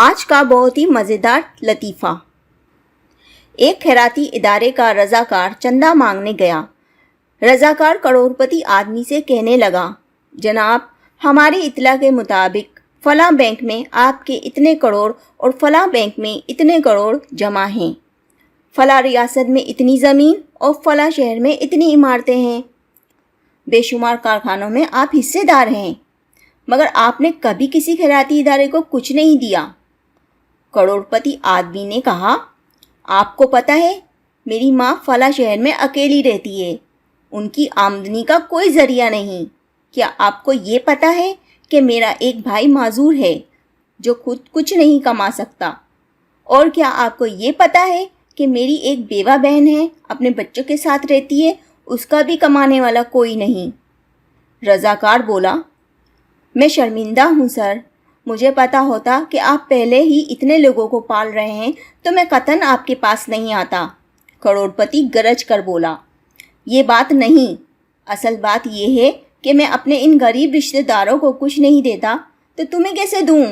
آج کا بہت ہی مزیدار لطیفہ۔ ایک خیراتی ادارے کا رضاکار چندہ مانگنے گیا۔ رضاکار کروڑپتی آدمی سے کہنے لگا، جناب، ہماری اطلاع کے مطابق فلاں بینک میں آپ کے اتنے کروڑ اور فلاں بینک میں اتنے کروڑ جمع ہیں، فلاں ریاست میں اتنی زمین اور فلاں شہر میں اتنی عمارتیں ہیں، بے شمار کارخانوں میں آپ حصے دار ہیں، مگر آپ نے کبھی کسی خیراتی ادارے کو کچھ نہیں دیا۔ کروڑپتی آدمی نے کہا، آپ کو پتہ ہے میری ماں فلاں شہر میں اکیلی رہتی ہے، ان کی آمدنی کا کوئی ذریعہ نہیں۔ کیا آپ کو یہ پتہ ہے کہ میرا ایک بھائی معذور ہے جو خود کچھ نہیں کما سکتا؟ اور کیا آپ کو یہ پتہ ہے کہ میری ایک بیوہ بہن ہے، اپنے بچوں کے ساتھ رہتی ہے، اس کا بھی کمانے والا کوئی نہیں؟ رضاکار بولا، میں شرمندہ ہوں سر، مجھے پتہ ہوتا کہ آپ پہلے ہی اتنے لوگوں کو پال رہے ہیں تو میں قطعاً آپ کے پاس نہیں آتا۔ کروڑپتی گرج کر بولا، یہ بات نہیں، اصل بات یہ ہے کہ میں اپنے ان غریب رشتہ داروں کو کچھ نہیں دیتا تو تمہیں کیسے دوں؟